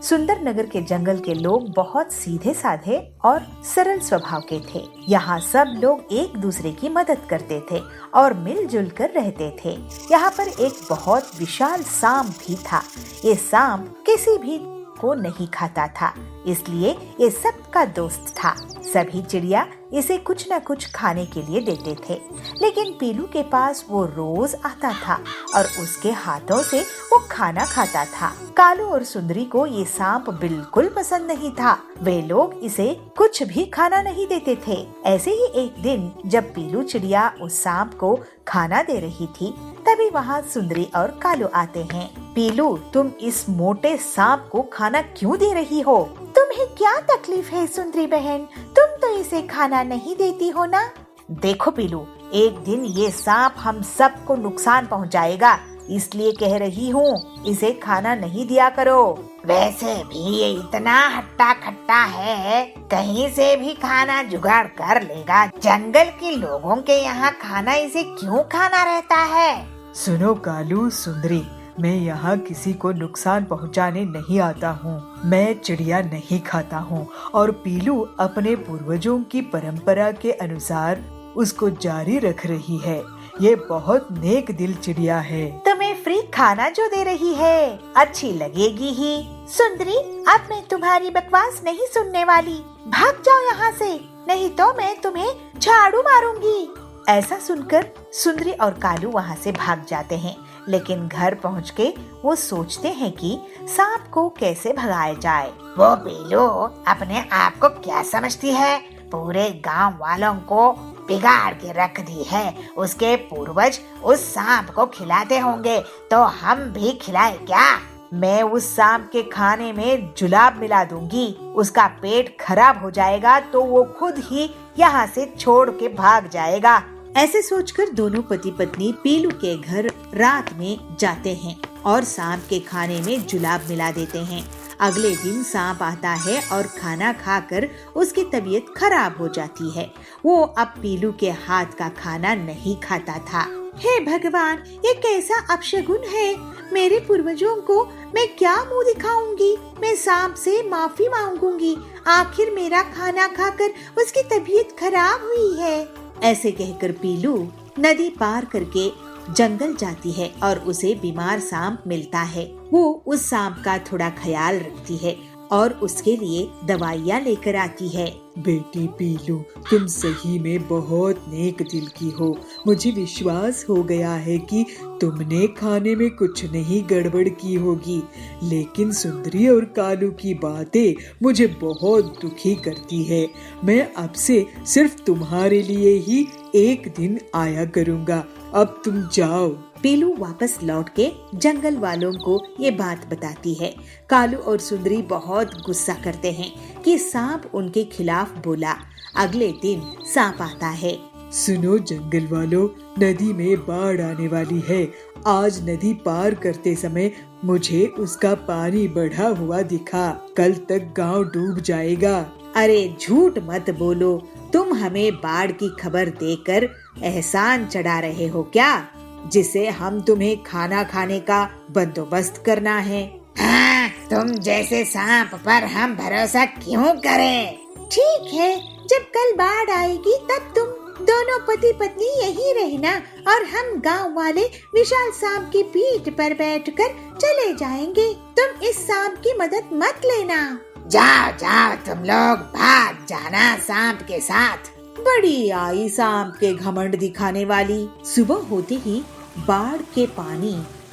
सुंदर नगर के जंगल के लोग बहुत सीधे साधे और सरल स्वभाव के थे। यहाँ सब लोग एक दूसरे की मदद करते थे और मिलजुल कर रहते थे। यहाँ पर एक बहुत विशाल सांप भी था। ये सांप किसी भी को नहीं खाता था, इसलिए ये सबका दोस्त था। सभी चिड़िया इसे कुछ न कुछ खाने के लिए देते थे, लेकिन पीलू के पास वो रोज आता था और उसके हाथों से वो खाना खाता था। कालू और सुंदरी को ये सांप बिल्कुल पसंद नहीं था। वे लोग इसे कुछ भी खाना नहीं देते थे। ऐसे ही एक दिन जब पीलू चिड़िया उस सांप को खाना दे रही थी, तभी वहाँ सुंदरी और कालू आते हैं। पीलू, तुम इस मोटे सांप को खाना क्यों दे रही हो? तुम्हें क्या तकलीफ है सुंदरी बहन? तुम तो इसे खाना नहीं देती हो ना? देखो पीलू, एक दिन ये सांप हम सबको नुकसान पहुंचाएगा, इसलिए कह रही हूँ इसे खाना नहीं दिया करो। वैसे भी ये इतना हट्टा खट्टा है, कहीं से भी खाना जुगाड़ कर लेगा। जंगल के लोगों के यहाँ खाना इसे क्यों खाना रहता है? सुनो कालू, सुंदरी, मैं यहाँ किसी को नुकसान पहुँचाने नहीं आता हूँ। मैं चिड़िया नहीं खाता हूँ और पीलू अपने पूर्वजों की परंपरा के अनुसार उसको जारी रख रही है। ये बहुत नेक दिल चिड़िया है। तुम्हें फ्री खाना जो दे रही है, अच्छी लगेगी ही। सुंदरी, अब मैं तुम्हारी बकवास नहीं सुनने वाली। भाग जाओ यहाँ से, नहीं तो मैं तुम्हें झाड़ू मारूंगी। ऐसा सुनकर सुंदरी और कालू वहाँ से भाग जाते हैं, लेकिन घर पहुँच के वो सोचते हैं कि सांप को कैसे भगाया जाए। वो पीलू अपने आप को क्या समझती है? पूरे गांव वालों को बिगाड़ के रख दी है। उसके पूर्वज उस सांप को खिलाते होंगे, तो हम भी खिलाए क्या? मैं उस सांप के खाने में जुलाब मिला दूंगी। उसका पेट खराब हो जाएगा तो वो खुद ही यहाँ से छोड़ के भाग जाएगा। ऐसे सोचकर दोनों पति पत्नी पीलू के घर रात में जाते हैं और सांप के खाने में जुलाब मिला देते हैं। अगले दिन सांप आता है और खाना खाकर उसकी तबीयत खराब हो जाती है। वो अब पीलू के हाथ का खाना नहीं खाता था। हे भगवान, ये कैसा अपशगुन है? मेरे पूर्वजों को मैं क्या मुंह दिखाऊंगी? मैं सांप से माफी मांगूंगी। आखिर मेरा खाना खाकर उसकी तबीयत खराब हुई है। ऐसे कहकर पीलू नदी पार करके जंगल जाती है और उसे बीमार सांप मिलता है। वो उस सांप का थोड़ा ख्याल रखती है और उसके लिए दवाइयाँ लेकर आती है। बेटी पीलू, तुम सही में बहुत नेक दिल की हो। मुझे विश्वास हो गया है कि तुमने खाने में कुछ नहीं गड़बड़ की होगी, लेकिन सुंदरी और कालू की बातें मुझे बहुत दुखी करती है। मैं अब से सिर्फ तुम्हारे लिए ही एक दिन आया करूँगा। अब तुम जाओ। पीलू वापस लौट के जंगल वालों को ये बात बताती है। कालू और सुंदरी बहुत गुस्सा करते हैं कि सांप उनके खिलाफ बोला। अगले दिन सांप आता है। सुनो जंगल वालों, नदी में बाढ़ आने वाली है। आज नदी पार करते समय मुझे उसका पानी बढ़ा हुआ दिखा। कल तक गांव डूब जाएगा। अरे झूठ मत बोलो, तुम हमें बाढ़ की खबर देकर एहसान चढ़ा रहे हो क्या, जिसे हम तुम्हें खाना खाने का बंदोबस्त करना है? हाँ, तुम जैसे सांप पर हम भरोसा क्यों करें? ठीक है, जब कल बाढ़ आएगी तब तुम दोनों पति पत्नी यहीं रहना और हम गांव वाले विशाल सांप की पीठ पर बैठकर चले जाएंगे। तुम इस सांप की मदद मत लेना। जाओ जाओ, तुम लोग भाग जाना सांप के साथ। बड़ी आई सांप के घमंड दिखाने वाली। सुबह होते ही बाढ़ के पानी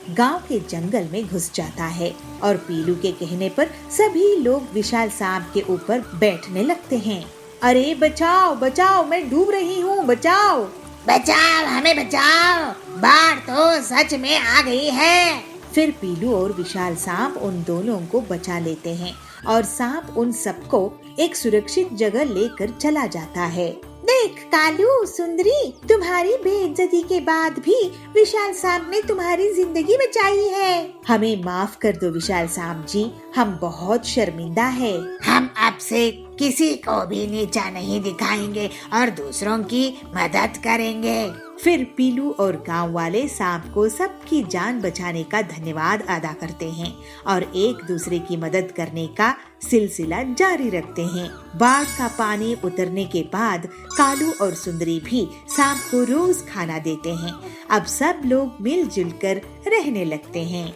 गांव के जंगल में घुस जाता है और पीलू के कहने पर सभी लोग विशाल सांप के ऊपर बैठने लगते हैं। अरे बचाओ बचाओ, मैं डूब रही हूँ, बचाओ बचाओ, हमें बचाओ, बाढ़ तो सच में आ गई है। फिर पीलू और विशाल सांप उन दोनों को बचा लेते हैं और सांप उन सबको एक सुरक्षित जगह लेकर चला जाता है। देख कालू, सुंदरी, तुम्हारी बेइज्जती के बाद भी विशाल सांप ने तुम्हारी जिंदगी बचाई है। हमें माफ कर दो विशाल सांप जी, हम बहुत शर्मिंदा है। हम अब से किसी को भी नीचा नहीं दिखाएंगे और दूसरों की मदद करेंगे। फिर पीलू और गांव वाले सांप को सबकी जान बचाने का धन्यवाद अदा करते हैं और एक दूसरे की मदद करने का सिलसिला जारी रखते हैं। बाढ़ का पानी उतरने के बाद कालू और सुंदरी भी सांप को रोज खाना देते हैं। अब सब लोग मिलजुल कर रहने लगते हैं।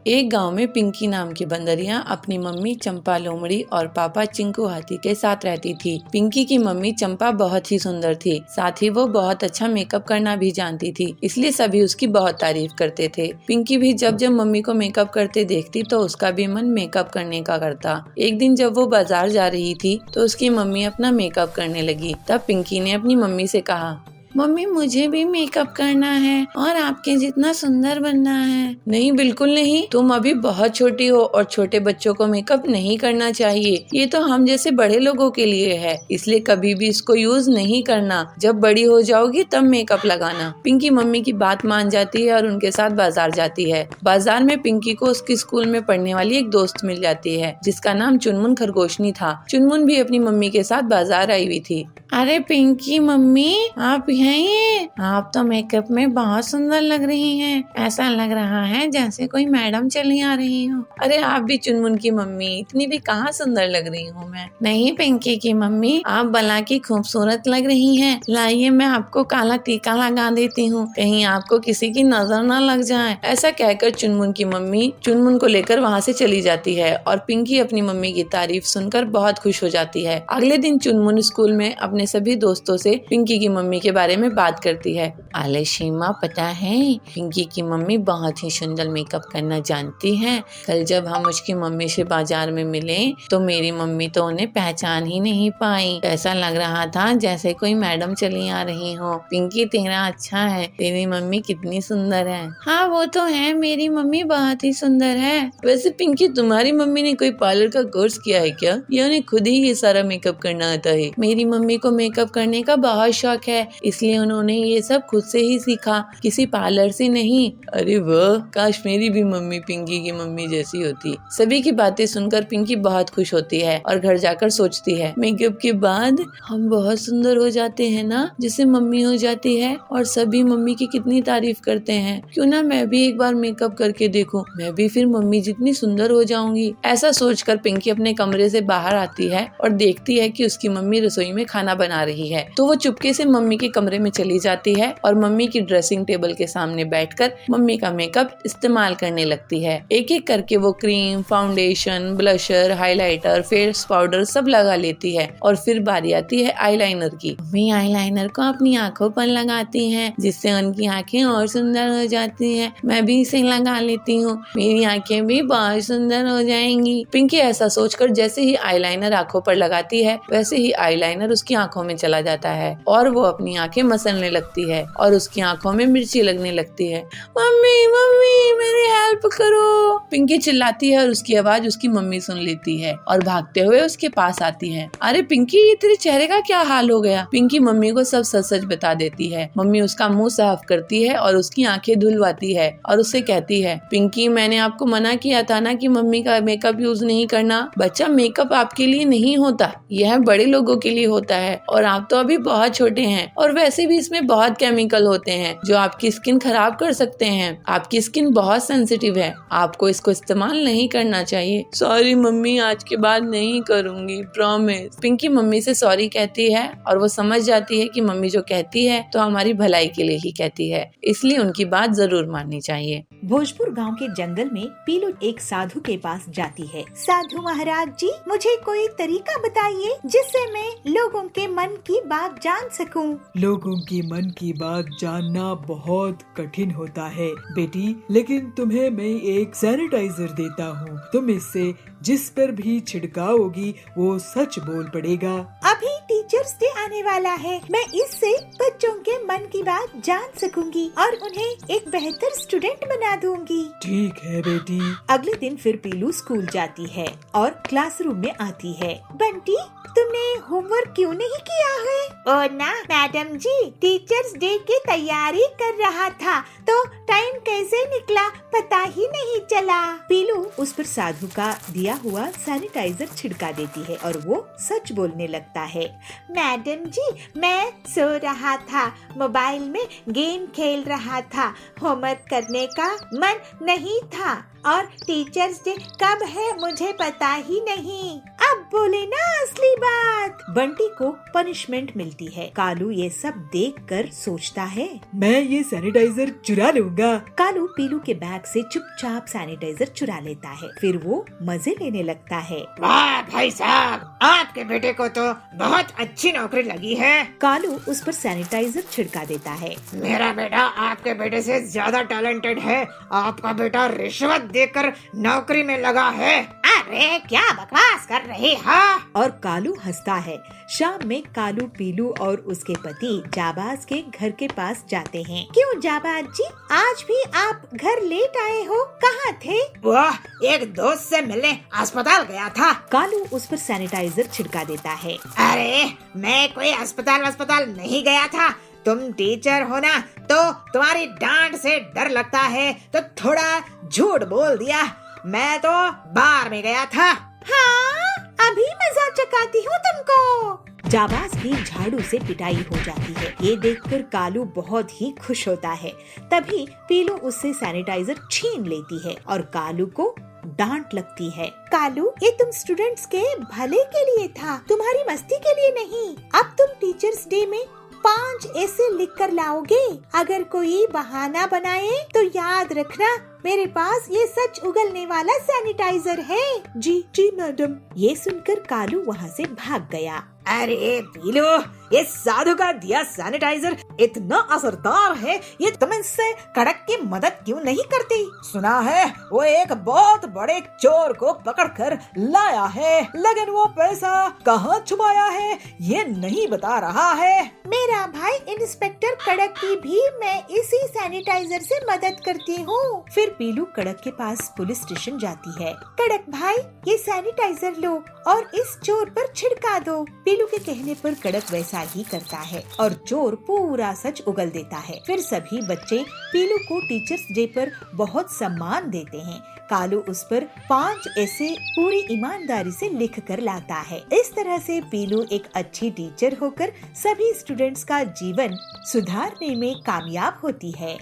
एक गांव में पिंकी नाम की बंदरिया अपनी मम्मी चंपा लोमड़ी और पापा चिंकू हाथी के साथ रहती थी। पिंकी की मम्मी चंपा बहुत ही सुंदर थी, साथ ही वो बहुत अच्छा मेकअप करना भी जानती थी, इसलिए सभी उसकी बहुत तारीफ करते थे। पिंकी भी जब जब मम्मी को मेकअप करते देखती तो उसका भी मन मेकअप करने का करता। एक दिन जब वो बाजार जा रही थी तो उसकी मम्मी अपना मेकअप करने लगी। तब पिंकी ने अपनी मम्मी से कहा, मम्मी मुझे भी मेकअप करना है और आपके जितना सुंदर बनना है। नहीं, बिल्कुल नहीं, तुम अभी बहुत छोटी हो और छोटे बच्चों को मेकअप नहीं करना चाहिए। ये तो हम जैसे बड़े लोगों के लिए है, इसलिए कभी भी इसको यूज नहीं करना। जब बड़ी हो जाओगी तब मेकअप लगाना। पिंकी मम्मी की बात मान जाती है और उनके साथ बाजार जाती है। बाजार में पिंकी को उसकी स्कूल में पढ़ने वाली एक दोस्त मिल जाती है जिसका नाम चुनमुन खरगोशनी था। चुनमुन भी अपनी मम्मी के साथ बाजार आई हुई थी। अरे पिंकी मम्मी, आप हैं? आप तो मेकअप में बहुत सुंदर लग रही हैं। ऐसा लग रहा है जैसे कोई मैडम चली आ रही हो। अरे आप भी चुनमुन की मम्मी, इतनी भी कहाँ सुंदर लग रही हूँ मैं। नहीं पिंकी की मम्मी, आप भला की खूबसूरत लग रही हैं। लाइए मैं आपको काला टीका लगा देती हूँ, कहीं आपको किसी की नजर न लग जाए। ऐसा कहकर चुनमुन की मम्मी चुनमुन को लेकर वहाँ से चली जाती है और पिंकी अपनी मम्मी की तारीफ सुनकर बहुत खुश हो जाती है। अगले दिन चुनमुन स्कूल में अपने सभी दोस्तों से पिंकी की मम्मी के बारे में बात करती है। अरे शीमा, पता है पिंकी की मम्मी बहुत ही सुंदर मेकअप करना जानती है। कल जब हम उसकी मम्मी से बाजार में मिले तो मेरी मम्मी तो उन्हें पहचान ही नहीं पाई। ऐसा लग रहा था जैसे कोई मैडम चली आ रही हो। पिंकी तेरा अच्छा है, तेरी मम्मी कितनी सुंदर है। हाँ वो तो है, मेरी मम्मी बहुत ही सुंदर है। वैसे पिंकी, तुम्हारी मम्मी ने कोई पार्लर का कोर्स किया है क्या, या उन्हें खुद ही ये सारा मेकअप करना आता है? मेरी मम्मी को मेकअप करने का बहुत शौक है, इसलिए उन्होंने ये सब खुद से ही सीखा, किसी पार्लर से नहीं। अरे वाह, काश मेरी भी मम्मी पिंकी की मम्मी जैसी होती। सभी की बातें सुनकर पिंकी बहुत खुश होती है और घर जाकर सोचती है, मेकअप के बाद हम बहुत सुंदर हो जाते हैं ना, जैसे मम्मी हो जाती है और सभी मम्मी की कितनी तारीफ करते हैं। क्यों ना मैं भी एक बार मेकअप करके देखूं, मैं भी फिर मम्मी जितनी सुंदर हो जाऊंगी। ऐसा सोचकर पिंकी अपने कमरे से बाहर आती है और देखती है कि उसकी मम्मी रसोई में खाना बना रही है। तो वो चुपके से मम्मी के कमरे में चली जाती है और मम्मी की ड्रेसिंग टेबल के सामने बैठकर मम्मी का मेकअप इस्तेमाल करने लगती है। एक एक करके वो cream, foundation, blusher, highlighter, face powder सब लगा लेती है और फिर बारी आती है आईलाइनर की। मम्मी आईलाइनर को अपनी आंखों पर लगाती है जिससे उनकी आंखें और सुंदर हो जाती है। मैं भी इसे लगा लेती हूँ, मेरी आंखें भी बहुत सुंदर हो जाएंगी। पिंकी ऐसा सोचकर जैसे ही आईलाइनर आंखों पर लगाती है वैसे ही आईलाइनर उसकी आंखों में चला जाता है और वो अपनी आंखें मसलने लगती है और उसकी आंखों में मिर्ची लगने लगती है। मम्मी मम्मी मेरी हेल्प करो, पिंकी चिल्लाती है और उसकी आवाज उसकी मम्मी सुन लेती है और भागते हुए उसके पास आती है। अरे पिंकी, ये तेरे चेहरे का क्या हाल हो गया? पिंकी मम्मी को सब सच सच बता देती है। मम्मी उसका मुंह साफ करती है और उसकी आंखें धुलवाती है और उससे कहती है, पिंकी मैंने आपको मना किया था ना कि मम्मी का मेकअप यूज नहीं करना। बच्चा, मेकअप आपके लिए नहीं होता, यह बड़े लोगों के लिए होता है और आप तो अभी बहुत छोटे हैं और वैसे भी इसमें बहुत केमिकल होते हैं जो आपकी स्किन खराब कर सकते हैं। आपकी स्किन बहुत सेंसिटिव है, आपको इसको इस्तेमाल नहीं करना चाहिए। सॉरी मम्मी, आज के बाद नहीं करूंगी, प्रॉमिस। पिंकी मम्मी से सॉरी कहती है और वो समझ जाती है कि मम्मी जो कहती है तो हमारी भलाई के लिए ही कहती है, इसलिए उनकी बात जरूर माननी चाहिए। भोजपुर गांव के जंगल में पीलू एक साधु के पास जाती है। साधु महाराज जी, मुझे कोई तरीका बताइए जिससे मैं लोगों के मन की बात जान सकूं। लोगों की मन की बात जानना बहुत कठिन होता है बेटी, लेकिन तुम्हें मैं एक सैनिटाइजर देता हूँ। तुम इससे जिस पर भी छिड़काओगी वो सच बोल पड़ेगा। अभी टीचर्स डे आने वाला है, मैं इससे बच्चों के मन की बात जान सकूंगी और उन्हें एक बेहतर स्टूडेंट बना दूंगी। ठीक है बेटी। अगले दिन फिर पीलू स्कूल जाती है और क्लासरूम में आती है। बंटी, तुमने होमवर्क क्यों नहीं किया है? ओ ना मैडम जी, टीचर्स डे की तैयारी कर रहा था तो टाइम कैसे निकला पता ही नहीं चला। पीलू उस पर साधु का दिया हुआ सैनिटाइजर छिड़का देती है और वो सच बोलने लगता है। मैडम जी, मैं सो रहा था, मोबाइल में गेम खेल रहा था, होमवर्क करने का मन नहीं था और टीचर्स डे कब है मुझे पता ही नहीं। अब बोले ना असली बात। बंटी को पनिशमेंट मिलती है। कालू ये सब देखकर सोचता है, मैं ये सैनिटाइजर चुरा लूंगा। कालू पीलू के बैग से चुपचाप सैनिटाइजर चुरा लेता है। फिर वो मजे लेने लगता है। वाह भाई साहब, आपके बेटे को तो बहुत अच्छी नौकरी लगी है। कालू उस पर सैनिटाइजर छिड़का देता है। मेरा बेटा आपके बेटे से ज्यादा टैलेंटेड है। आपका बेटा रिश्वत देकर नौकरी में लगा है। अरे क्या बकवास कर रही हो? और कालू हंसता है। शाम में कालू पीलू और उसके पति जाबाज के घर के पास जाते हैं। क्यों जाबाज जी, आज भी आप घर लेट आए हो? कहाँ थे? वाह, एक दोस्त से मिलने अस्पताल गया था। कालू उस पर सैनिटाइजर छिड़का देता है। अरे मैं कोई अस्पताल नहीं गया था। तुम टीचर हो ना, तो तुम्हारी डांट से डर लगता है तो थोड़ा झूठ बोल दिया। मैं तो बार में गया था। हाँ, अभी मजाक चकाती हूँ तुमको। जाबाज की झाड़ू से पिटाई हो जाती है। ये देखकर कालू बहुत ही खुश होता है। तभी पीलू उससे सैनिटाइजर छीन लेती है और कालू को डांट लगती है। कालू, ये तुम स्टूडेंट्स के भले के लिए था, तुम्हारी मस्ती के लिए नहीं। अब तुम टीचर्स डे में 5 ऐसे लिख कर लाओगे। अगर कोई बहाना बनाए तो याद रखना, मेरे पास ये सच उगलने वाला सैनिटाइजर है। जी जी मैडम। ये सुनकर कालू वहाँ से भाग गया। अरे पीलू, ये साधु का दिया सैनिटाइजर इतना असरदार है, ये तुम इससे कड़क की मदद क्यों नहीं करती? सुना है वो एक बहुत बड़े चोर को पकड़कर लाया है, लेकिन वो पैसा कहाँ छुपाया है ये नहीं बता रहा है। मेरा भाई इंस्पेक्टर कड़क की भी मैं इसी सैनिटाइजर से मदद करती हूँ। फिर पीलू कड़क के पास पुलिस स्टेशन जाती है। कड़क भाई, ये सैनिटाइजर लो और इस चोर पर छिड़का दो। पीलू के कहने पर कड़क वैसा ही करता है और चोर पूरा सच उगल देता है। फिर सभी बच्चे पीलू को टीचर्स डे पर बहुत सम्मान देते हैं। कालू उस पर 5 ऐसे पूरी ईमानदारी से लिख कर लाता है। इस तरह से पीलू एक अच्छी टीचर होकर सभी स्टूडेंट्स का जीवन सुधारने में कामयाब होती है।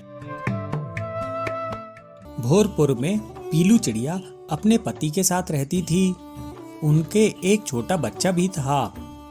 भोरपुर में पीलू चिड़िया अपने पति के साथ रहती थी। उनके एक छोटा बच्चा भी था।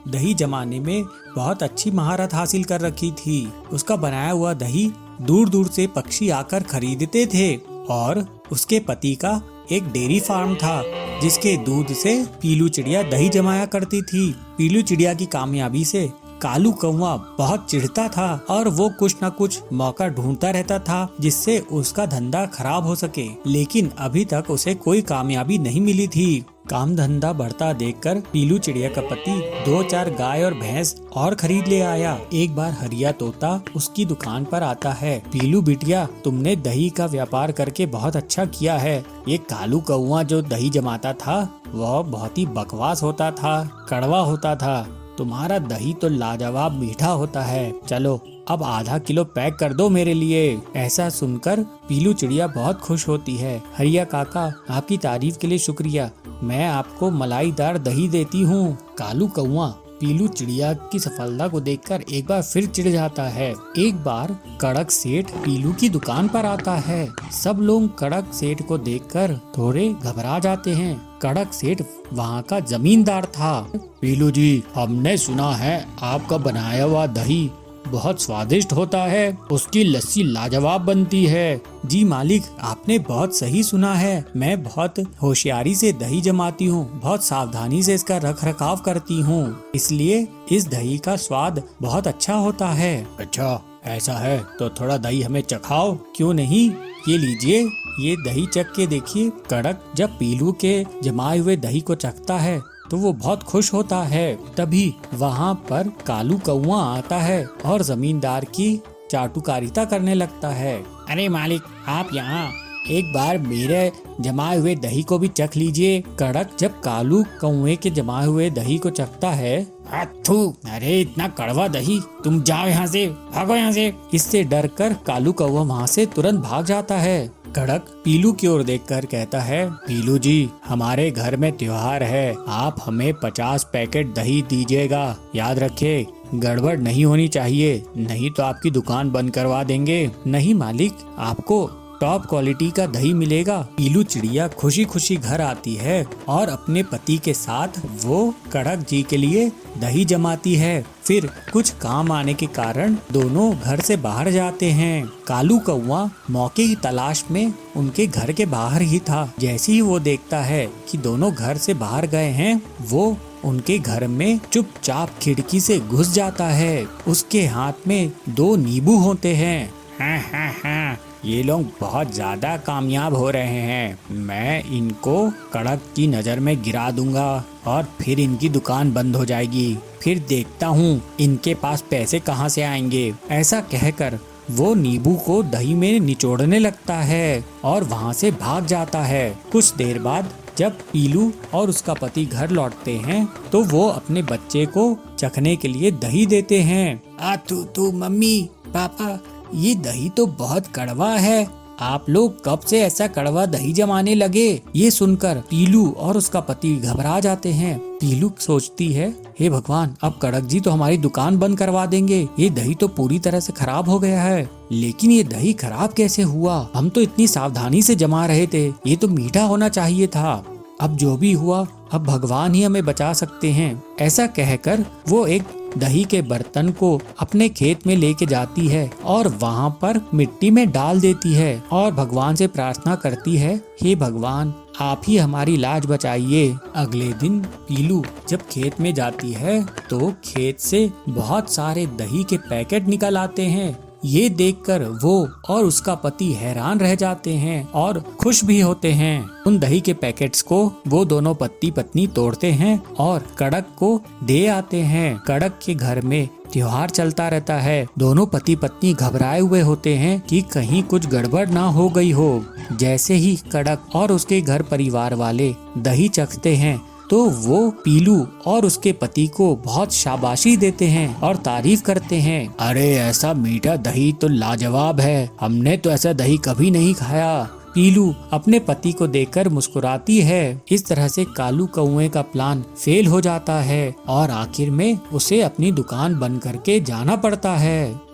दही जमाने में बहुत अच्छी महारत हासिल कर रखी थी। उसका बनाया हुआ दही दूर दूर से पक्षी आकर खरीदते थे और उसके पति का एक डेयरी फार्म था जिसके दूध से पीलू चिड़िया दही जमाया करती थी। पीलू चिड़िया की कामयाबी से कालू कौवा बहुत चिढ़ता था और वो कुछ न कुछ मौका ढूंढता रहता था जिससे उसका धंधा खराब हो सके, लेकिन अभी तक उसे कोई कामयाबी नहीं मिली थी। काम धंधा बढ़ता देखकर पीलू चिड़िया का पति 2-4 गाय और भैंस और खरीद ले आया। एक बार हरिया तोता उसकी दुकान पर आता है। पीलू बिटिया, तुमने दही का व्यापार करके बहुत अच्छा किया है। ये कालू कौवा जो दही जमाता था वह बहुत ही बकवास होता था, कड़वा होता था। तुम्हारा दही तो लाजवाब मीठा होता है। चलो अब आधा किलो पैक कर दो मेरे लिए। ऐसा सुनकर पीलू चिड़िया बहुत खुश होती है। हरिया काका, आपकी तारीफ के लिए शुक्रिया, मैं आपको मलाईदार दही देती हूँ। कालू कौवा पीलू चिड़िया की सफलता को देखकर एक बार फिर चिढ़ जाता है। एक बार कड़क सेठ पीलू की दुकान पर आता है। सब लोग कड़क सेठ को देखकर थोड़े घबरा जाते हैं। कड़क सेठ वहाँ का जमींदार था। पीलू जी, हमने सुना है आपका बनाया हुआ दही बहुत स्वादिष्ट होता है, उसकी लस्सी लाजवाब बनती है। जी मालिक, आपने बहुत सही सुना है। मैं बहुत होशियारी से दही जमाती हूँ, बहुत सावधानी से इसका रख रखाव करती हूँ, इसलिए इस दही का स्वाद बहुत अच्छा होता है। अच्छा ऐसा है तो थोड़ा दही हमें चखाओ। क्यों नहीं, ये लीजिए, ये दही चख के देखिए। कड़क जब पीलू के जमाए हुए दही को चखता है तो वो बहुत खुश होता है। तभी वहाँ पर कालू कौवा आता है और जमींदार की चाटुकारिता करने लगता है। अरे मालिक, आप यहाँ एक बार मेरे जमाए हुए दही को भी चख लीजिए। कड़क जब कालू कौवे के जमाए हुए दही को चखता है, अरे इतना कड़वा दही, तुम जाओ यहाँ से, भागो यहाँ से। इससे डरकर कालू कौवा वहाँ से तुरंत भाग जाता है। कड़क पीलू की ओर देखकर कहता है, पीलू जी, हमारे घर में त्योहार है, आप हमें 50 पैकेट दही दीजिएगा। याद रखिए, गड़बड़ नहीं होनी चाहिए, नहीं तो आपकी दुकान बंद करवा देंगे। नहीं मालिक, आपको टॉप क्वालिटी का दही मिलेगा। पीलू चिड़िया खुशी खुशी घर आती है और अपने पति के साथ वो कड़क जी के लिए दही जमाती है। फिर कुछ काम आने के कारण दोनों घर से बाहर जाते हैं। कालू कौवा मौके की तलाश में उनके घर के बाहर ही था। जैसे ही वो देखता है कि दोनों घर से बाहर गए हैं, वो उनके घर में चुपचाप खिड़की से घुस जाता है। उसके हाथ में 2 नींबू होते हैं। हाँ, ये लोग बहुत ज्यादा कामयाब हो रहे हैं। मैं इनको कड़क की नजर में गिरा दूंगा और फिर इनकी दुकान बंद हो जाएगी। फिर देखता हूँ इनके पास पैसे कहाँ से आएंगे। ऐसा कहकर वो नींबू को दही में निचोड़ने लगता है और वहाँ से भाग जाता है। कुछ देर बाद जब पीलू और उसका पति घर लौटते हैं तो वो अपने बच्चे को चखने के लिए दही देते हैं। तू मम्मी पापा, ये दही तो बहुत कड़वा है। आप लोग कब से ऐसा कड़वा दही जमाने लगे? ये सुनकर पीलू और उसका पति घबरा जाते हैं। पीलू सोचती है, हे भगवान, अब कड़क जी तो हमारी दुकान बंद करवा देंगे। ये दही तो पूरी तरह से खराब हो गया है। लेकिन ये दही खराब कैसे हुआ? हम तो इतनी सावधानी से जमा रहे थे, ये तो मीठा होना चाहिए था। अब जो भी हुआ, अब भगवान ही हमें बचा सकते हैं। ऐसा कहकर वो एक दही के बर्तन को अपने खेत में लेके जाती है और वहाँ पर मिट्टी में डाल देती है और भगवान से प्रार्थना करती है, हे भगवान, आप ही हमारी लाज बचाइए। अगले दिन पीलू जब खेत में जाती है तो खेत से बहुत सारे दही के पैकेट निकल आते हैं। ये देखकर वो और उसका पति हैरान रह जाते हैं और खुश भी होते हैं। उन दही के पैकेट्स को वो दोनों पति पत्नी तोड़ते हैं और कड़क को दे आते हैं। कड़क के घर में त्योहार चलता रहता है। दोनों पति पत्नी घबराए हुए होते हैं कि कहीं कुछ गड़बड़ ना हो गई हो। जैसे ही कड़क और उसके घर परिवार वाले दही चखते हैं तो वो पीलू और उसके पति को बहुत शाबाशी देते हैं और तारीफ करते हैं। अरे, ऐसा मीठा दही तो लाजवाब है, हमने तो ऐसा दही कभी नहीं खाया। पीलू अपने पति को देखकर मुस्कुराती है। इस तरह से कालू कौवे का प्लान फेल हो जाता है और आखिर में उसे अपनी दुकान बंद करके जाना पड़ता है।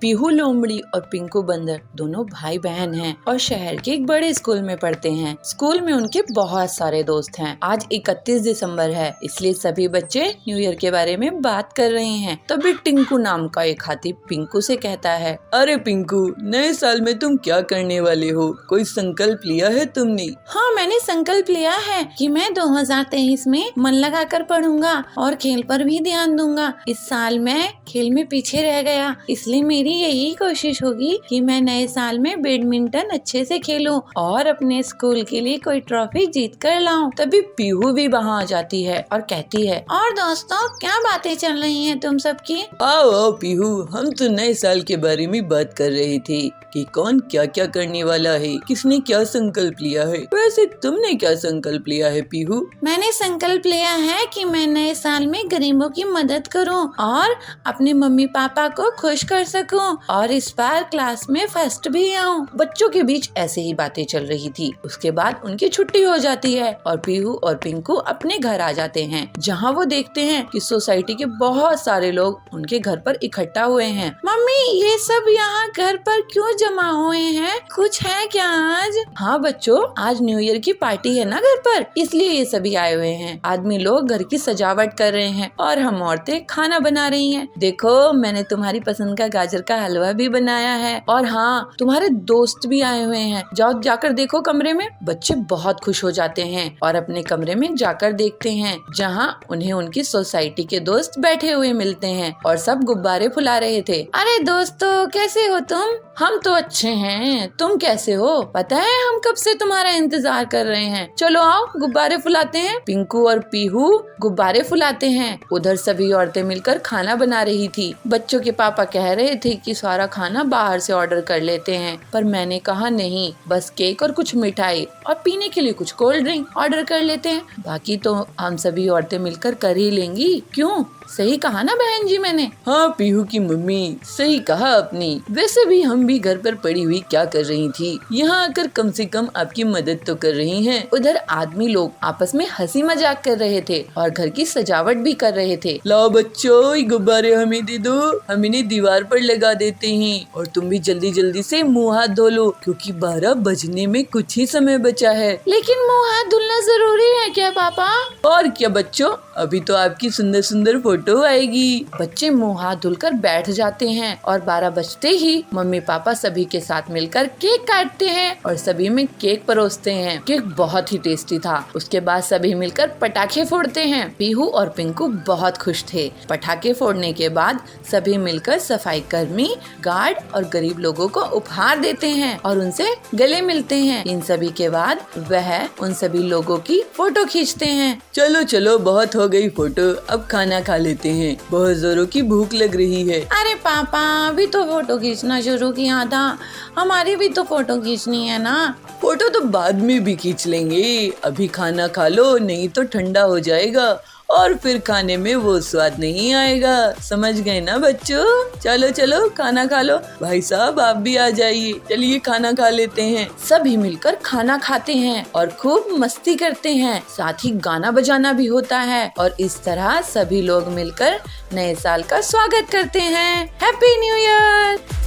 पीहू लोमड़ी और पिंकू बंदर दोनों भाई बहन हैं और शहर के एक बड़े स्कूल में पढ़ते हैं। स्कूल में उनके बहुत सारे दोस्त हैं। आज 31 दिसंबर है, इसलिए सभी बच्चे न्यू ईयर के बारे में बात कर रहे हैं। तभी टिंकू नाम का एक हाथी पिंकू से कहता है, अरे पिंकू, नए साल में तुम क्या करने वाले हो? कोई संकल्प लिया है तुमने? हाँ, मैंने संकल्प लिया है कि मैं 2023 में मन लगाकर पढ़ूंगा और खेल पर भी ध्यान दूंगा। इस साल मैं खेल में पीछे रह गया, इसलिए मेरी यही कोशिश होगी कि मैं नए साल में बैडमिंटन अच्छे से खेलूं और अपने स्कूल के लिए कोई ट्रॉफी जीत कर लाऊं। तभी पीहू भी वहाँ आ जाती है और कहती है, और दोस्तों, क्या बातें चल रही हैं तुम सबकी? आओ आओ पीहू, हम तो नए साल के बारे में बात कर रहे थे कि कौन क्या क्या करने वाला है, किसने क्या संकल्प लिया है। वैसे तुमने क्या संकल्प लिया है पीहू? मैंने संकल्प लिया है कि मैं नए साल में गरीबों की मदद करूं और अपने मम्मी पापा को खुश कर सकूं और इस बार क्लास में फर्स्ट भी आऊं। बच्चों के बीच ऐसे ही बातें चल रही थी। उसके बाद उनकी छुट्टी हो जाती है और पीहू और पिंकू अपने घर आ जाते हैं, जहाँ वो देखते हैं कि सोसाइटी के बहुत सारे लोग उनके घर पर इकट्ठा हुए हैं। मम्मी, ये सब यहाँ घर पर क्यों जमा हुए हैं? कुछ है क्या आज? हाँ बच्चों, आज न्यू ईयर की पार्टी है ना घर पर, इसलिए ये सभी आए हुए हैं। आदमी लोग घर की सजावट कर रहे हैं और हम औरतें खाना बना रही हैं। देखो, मैंने तुम्हारी पसंद का गाजर का हलवा भी बनाया है और हाँ, तुम्हारे दोस्त भी आए हुए हैं। जाओ जाकर देखो कमरे में। बच्चे बहुत खुश हो जाते हैं और अपने कमरे में जाकर देखते हैं, जहाँ उन्हें उनकी सोसाइटी के दोस्त बैठे हुए मिलते हैं और सब गुब्बारे फुला रहे थे। अरे दोस्तों, कैसे हो तुम? हम तो अच्छे हैं, तुम कैसे हो? पता है, हम कब से तुम्हारा इंतजार कर रहे हैं। चलो आओ, गुब्बारे फुलाते हैं। पिंकू और पीहू गुब्बारे फुलाते हैं। उधर सभी औरतें मिलकर खाना बना रही थी। बच्चों के पापा कह रहे थे कि सारा खाना बाहर से ऑर्डर कर लेते हैं, पर मैंने कहा नहीं, बस केक और कुछ मिठाई और पीने के लिए कुछ कोल्ड ड्रिंक ऑर्डर कर लेते हैं। बाकी तो हम सभी औरतें मिलकर कर ही लेंगी। क्यों? सही कहा ना बहन जी मैंने? हाँ पीहू की मम्मी सही कहा आपने। वैसे भी हम भी घर पर पड़ी हुई क्या कर रही थी, यहाँ आकर कम से कम आपकी मदद तो कर रही हैं। उधर आदमी लोग आपस में हंसी मजाक कर रहे थे और घर की सजावट भी कर रहे थे। लाओ बच्चों ये गुब्बारे हमें दे दो, हम इन्हें दीवार पर लगा देते हैं और तुम भी जल्दी जल्दी से मुँह हाथ धो लो क्योंकि 12 बजने में कुछ ही समय बचा है। लेकिन मुँह हाथ धुलना जरूरी है क्या पापा? और क्या बच्चों, अभी तो आपकी सुंदर सुंदर फोटो आएगी। बच्चे मुँह हाथ धुलकर बैठ जाते हैं और 12 बजते ही मम्मी पापा सभी के साथ मिलकर केक काटते हैं और सभी में केक परोसते हैं। केक बहुत ही टेस्टी था। उसके बाद सभी मिलकर पटाखे फोड़ते हैं। पीहू और पिंकू बहुत खुश थे। पटाखे फोड़ने के बाद सभी मिलकर सफाई कर्मी, गार्ड और गरीब लोगों को उपहार देते हैं और उनसे गले मिलते हैं। इन सभी के बाद वह उन सभी लोगों की फोटो खींचते हैं। चलो चलो बहुत हो गई फोटो, अब खाना खा लेते हैं, बहुत जोरों की भूख लग रही है। अरे पापा अभी तो फोटो खींचना शुरू किया था, हमारी भी तो फोटो खींचनी है ना। फोटो तो बाद में भी खींच लेंगे, अभी खाना खा लो नहीं तो ठंडा हो जाएगा और फिर खाने में वो स्वाद नहीं आएगा। समझ गए ना बच्चों? चलो चलो खाना खा लो। भाई साहब आप भी आ जाइए, चलिए खाना खा लेते हैं। सभी मिलकर खाना खाते हैं और खूब मस्ती करते हैं। साथ ही गाना बजाना भी होता है और इस तरह सभी लोग मिलकर नए साल का स्वागत करते हैं। Happy new year.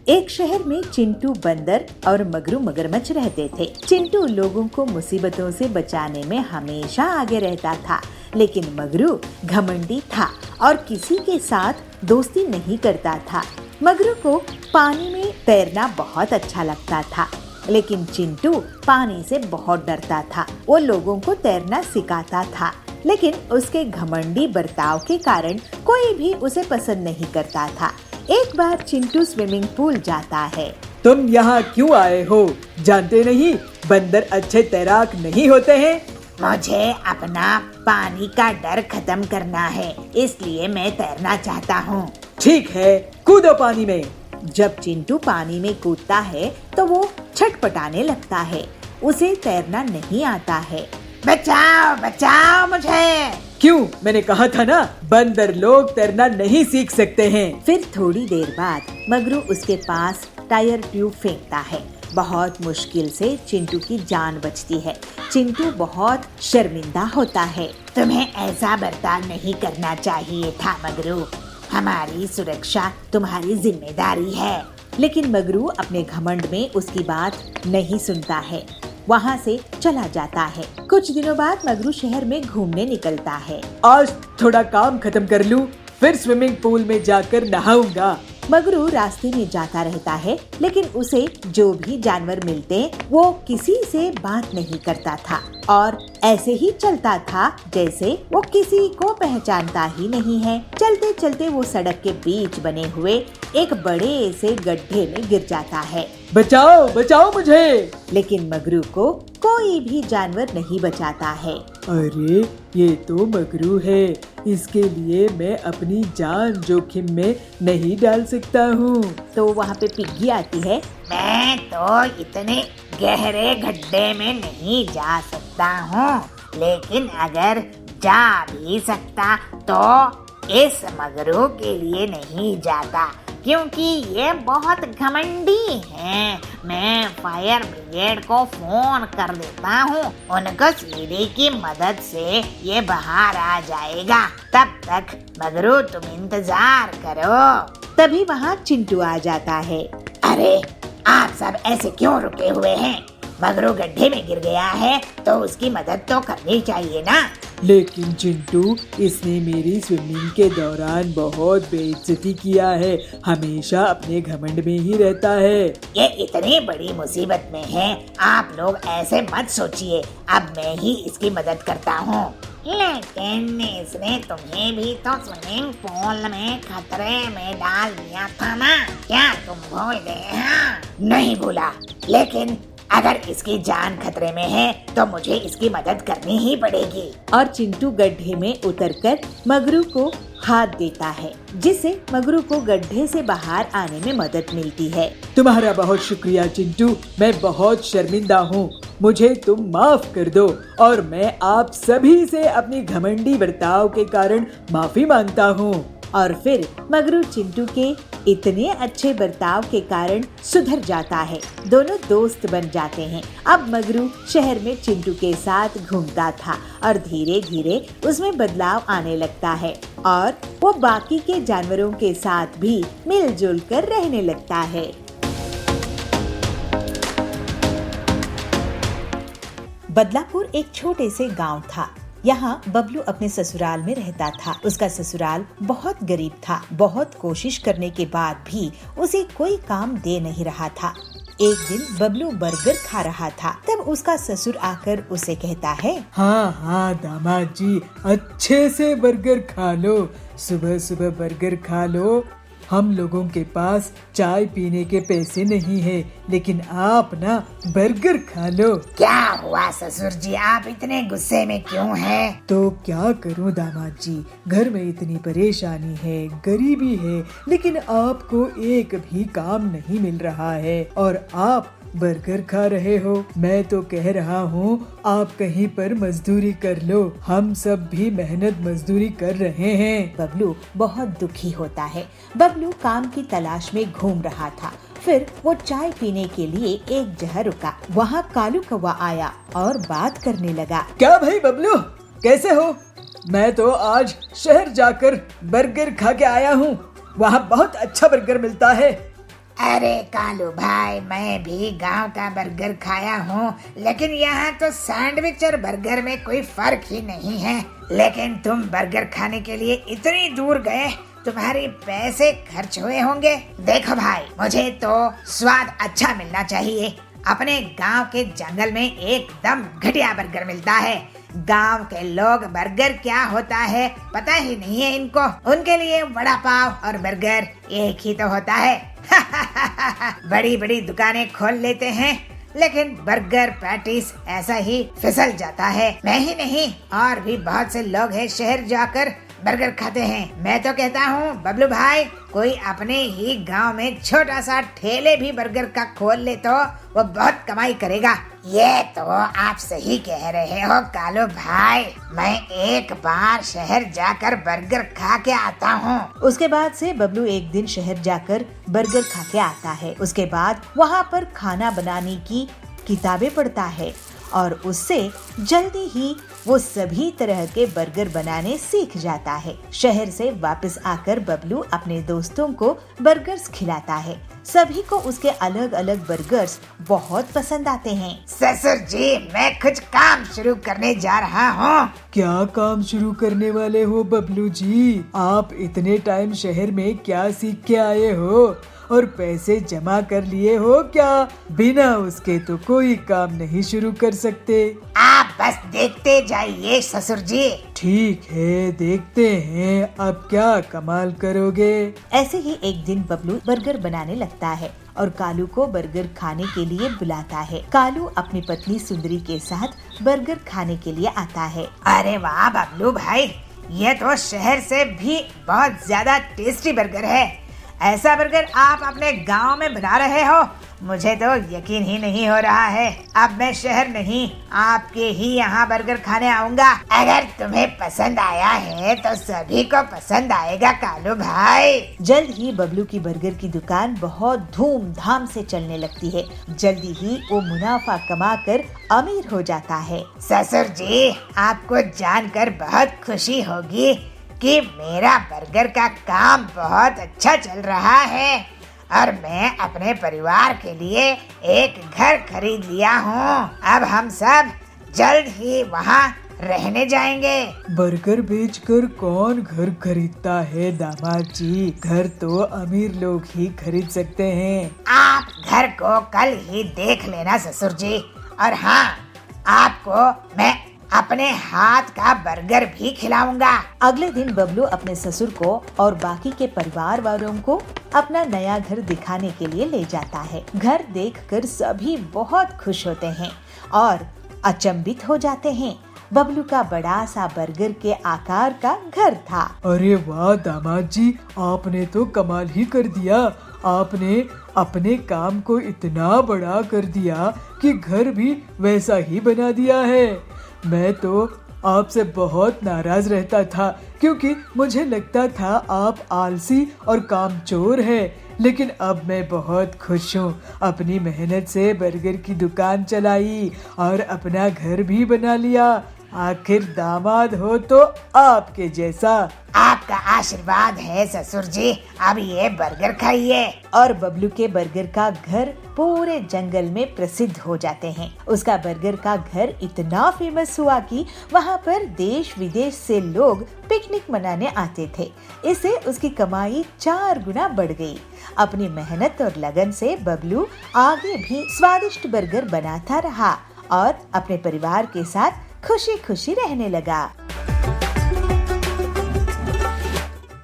एक शहर में चिंटू बंदर और मगरू मगरमच्छ रहते थे। चिंटू लोगों को मुसीबतों से बचाने में हमेशा आगे रहता था, लेकिन मगरू घमंडी था और किसी के साथ दोस्ती नहीं करता था। मगरू को पानी में तैरना बहुत अच्छा लगता था, लेकिन चिंटू पानी से बहुत डरता था। वो लोगों को तैरना सिखाता था, लेकिन उसके घमंडी बर्ताव के कारण कोई भी उसे पसंद नहीं करता था। एक बार चिंटू स्विमिंग पूल जाता है। तुम यहाँ क्यों आए हो? जानते नहीं बंदर अच्छे तैराक नहीं होते हैं। मुझे अपना पानी का डर खत्म करना है, इसलिए मैं तैरना चाहता हूँ। ठीक है कूदो पानी में। जब चिंटू पानी में कूदता है तो वो छटपटाने लगता है। उसे तैरना नहीं आता है। बचाओ बचाओ मुझे। क्यों? मैंने कहा था ना बंदर लोग तैरना नहीं सीख सकते हैं। फिर थोड़ी देर बाद मगरू उसके पास टायर ट्यूब फेंकता है। बहुत मुश्किल से चिंटू की जान बचती है। चिंटू बहुत शर्मिंदा होता है। तुम्हें ऐसा बर्ताव नहीं करना चाहिए था मगरू, हमारी सुरक्षा तुम्हारी जिम्मेदारी है। लेकिन मगरू अपने घमंड में उसकी बात नहीं सुनता है, वहाँ से चला जाता है। कुछ दिनों बाद मगरू शहर में घूमने निकलता है। आज थोड़ा काम खत्म कर लूं, फिर स्विमिंग पूल में जाकर नहाऊंगा। मगरू रास्ते में जाता रहता है, लेकिन उसे जो भी जानवर मिलते वो किसी से बात नहीं करता था और ऐसे ही चलता था जैसे वो किसी को पहचानता ही नहीं है। चलते चलते वो सड़क के बीच बने हुए एक बड़े से गड्ढे में गिर जाता है। बचाओ बचाओ मुझे। लेकिन मगरू को कोई भी जानवर नहीं बचाता है। अरे ये तो मगरू है, इसके लिए मैं अपनी जान जोखिम में नहीं डाल सकता हूँ। तो वहाँ पे पिग्गी आती है। मैं तो इतने गहरे गड्ढे में नहीं जा सकता हूँ, लेकिन अगर जा भी सकता तो इस मगरू के लिए नहीं जाता, क्योंकि ये बहुत घमंडी है। मैं फायर ब्रिगेड को फोन कर देता हूँ, उनको सीढ़ी की मदद से ये बाहर आ जाएगा। तब तक मगरू तुम इंतजार करो। तभी वहाँ चिंटू आ जाता है। अरे आप सब ऐसे क्यों रुके हुए हैं? मगरू गड्ढे में गिर गया है तो उसकी मदद तो करनी चाहिए ना। लेकिन चिंटू इसने मेरी स्विमिंग के दौरान बहुत बेइज्जती किया है, हमेशा अपने घमंड में ही रहता है। ये इतनी बड़ी मुसीबत में है, आप लोग ऐसे मत सोचिए। अब मैं ही इसकी मदद करता हूँ। लेकिन इसने तुम्हें भी तो स्विमिंग पूल में खतरे में डाल दिया था ना, क्या तुम भूल गए? हाँ, नहीं भूला, लेकिन अगर इसकी जान खतरे में है तो मुझे इसकी मदद करनी ही पड़ेगी। और चिंटू गड्ढे में उतरकर मगरू को हाथ देता है, जिससे मगरू को गड्ढे से बाहर आने में मदद मिलती है। तुम्हारा बहुत शुक्रिया चिंटू, मैं बहुत शर्मिंदा हूँ मुझे तुम माफ कर दो और मैं आप सभी से अपनी घमंडी बर्ताव के कारण माफी मांगता हूँ। और फिर मगरू चिंटू के इतने अच्छे बर्ताव के कारण सुधर जाता है। दोनों दोस्त बन जाते हैं। अब मगरू शहर में चिंटू के साथ घूमता था और धीरे धीरे उसमें बदलाव आने लगता है और वो बाकी के जानवरों के साथ भी मिलजुल कर रहने लगता है। बदलापुर एक छोटे से गांव था। यहाँ बबलू अपने ससुराल में रहता था। उसका ससुराल बहुत गरीब था। बहुत कोशिश करने के बाद भी उसे कोई काम दे नहीं रहा था। एक दिन बबलू बर्गर खा रहा था, तब उसका ससुर आकर उसे कहता है, हाँ हाँ दामाद जी, अच्छे से बर्गर खा लो, सुबह सुबह बर्गर खा लो। हम लोगों के पास चाय पीने के पैसे नहीं है, लेकिन आप ना बर्गर खा लो। क्या हुआ ससुर जी, आप इतने गुस्से में क्यों हैं? तो क्या करूं दामाद जी, घर में इतनी परेशानी है, गरीबी है, लेकिन आपको एक भी काम नहीं मिल रहा है और आप बर्गर खा रहे हो। मैं तो कह रहा हूँ आप कहीं पर मजदूरी कर लो, हम सब भी मेहनत मजदूरी कर रहे हैं। बबलू बहुत दुखी होता है। बबलू काम की तलाश में घूम रहा था। फिर वो चाय पीने के लिए एक जगह रुका। वहाँ कालू कौवा आया और बात करने लगा। क्या भाई बबलू, कैसे हो? मैं तो आज शहर जाकर बर्गर खा के आया हूँ, वहाँ बहुत अच्छा बर्गर मिलता है। अरे कालू भाई, मैं भी गांव का बर्गर खाया हूँ, लेकिन यहाँ तो सैंडविच और बर्गर में कोई फर्क ही नहीं है। लेकिन तुम बर्गर खाने के लिए इतनी दूर गए, तुम्हारे पैसे खर्च हुए होंगे। देखो भाई, मुझे तो स्वाद अच्छा मिलना चाहिए। अपने गांव के जंगल में एकदम घटिया बर्गर मिलता है। गांव के लोग बर्गर क्या होता है पता ही नहीं है इनको। उनके लिए वड़ा पाव और बर्गर एक ही तो होता है। बड़ी बड़ी दुकानें खोल लेते हैं, लेकिन बर्गर पैटीज ऐसा ही फिसल जाता है। मैं ही नहीं, और भी बहुत से लोग हैं शहर जाकर बर्गर खाते हैं। मैं तो कहता हूँ बबलू भाई, कोई अपने ही गांव में छोटा सा ठेले भी बर्गर का खोल ले तो वो बहुत कमाई करेगा। ये तो आप सही कह रहे हो कालू भाई, मैं एक बार शहर जाकर बर्गर खा के आता हूँ। उसके बाद से बबलू एक दिन शहर जाकर बर्गर खा के आता है। उसके बाद वहाँ पर खाना बनाने की किताबें पढ़ता है और उससे जल्दी ही वो सभी तरह के बर्गर बनाने सीख जाता है। शहर से वापस आकर बबलू अपने दोस्तों को बर्गर्स खिलाता है। सभी को उसके अलग अलग बर्गर्स बहुत पसंद आते हैं। ससुर जी, मैं कुछ काम शुरू करने जा रहा हूँ। क्या काम शुरू करने वाले हो बबलू जी? आप इतने टाइम शहर में क्या सीख के आए हो और पैसे जमा कर लिए हो क्या? बिना उसके तो कोई काम नहीं शुरू कर सकते। आप बस देखते जाइए ससुर जी। ठीक है, देखते हैं अब क्या कमाल करोगे। ऐसे ही एक दिन बबलू बर्गर बनाने लगता है और कालू को बर्गर खाने के लिए बुलाता है। कालू अपनी पत्नी सुंदरी के साथ बर्गर खाने के लिए आता है। अरे वाह बबलू भाई, ये तो शहर से भी बहुत ज्यादा टेस्टी बर्गर है। ऐसा बर्गर आप अपने गांव में बना रहे हो, मुझे तो यकीन ही नहीं हो रहा है। अब मैं शहर नहीं, आपके ही यहाँ बर्गर खाने आऊँगा। अगर तुम्हें पसंद आया है तो सभी को पसंद आएगा कालू भाई। जल्द ही बबलू की बर्गर की दुकान बहुत धूमधाम से चलने लगती है। जल्दी ही वो मुनाफा कमाकर अमीर हो जाता है। ससुर जी, आपको जानकर बहुत खुशी होगी कि मेरा बर्गर का काम बहुत अच्छा चल रहा है और मैं अपने परिवार के लिए एक घर खरीद लिया हूँ। अब हम सब जल्द ही वहाँ रहने जाएंगे। बर्गर बेचकर कौन घर खरीदता है दामाद जी? घर तो अमीर लोग ही खरीद सकते हैं। आप घर को कल ही देख लेना ससुर जी। और हाँ, आपको मैं अपने हाथ का बर्गर भी खिलाऊंगा। अगले दिन बबलू अपने ससुर को और बाकी के परिवार वालों को अपना नया घर दिखाने के लिए ले जाता है। घर देखकर सभी बहुत खुश होते हैं और अचंभित हो जाते हैं। बबलू का बड़ा सा बर्गर के आकार का घर था। अरे वाह दामाद जी, आपने तो कमाल ही कर दिया। आपने अपने काम को इतना बड़ा कर दिया कि घर भी वैसा ही बना दिया है। मैं तो आपसे बहुत नाराज रहता था क्योंकि मुझे लगता था आप आलसी और कामचोर हैं, लेकिन अब मैं बहुत खुश हूँ। अपनी मेहनत से बर्गर की दुकान चलाई और अपना घर भी बना लिया। आखिर दामाद हो तो आपके जैसा। आपका आशीर्वाद है ससुर जी, अब ये बर्गर खाइए। और बबलू के बर्गर का घर पूरे जंगल में प्रसिद्ध हो जाते हैं। उसका बर्गर का घर इतना फेमस हुआ कि वहाँ पर देश विदेश से लोग पिकनिक मनाने आते थे। इससे उसकी कमाई 4 गुना बढ़ गई। अपनी मेहनत और लगन से बबलू आगे भी स्वादिष्ट बर्गर बनाता रहा और अपने परिवार के साथ खुशी खुशी रहने लगा।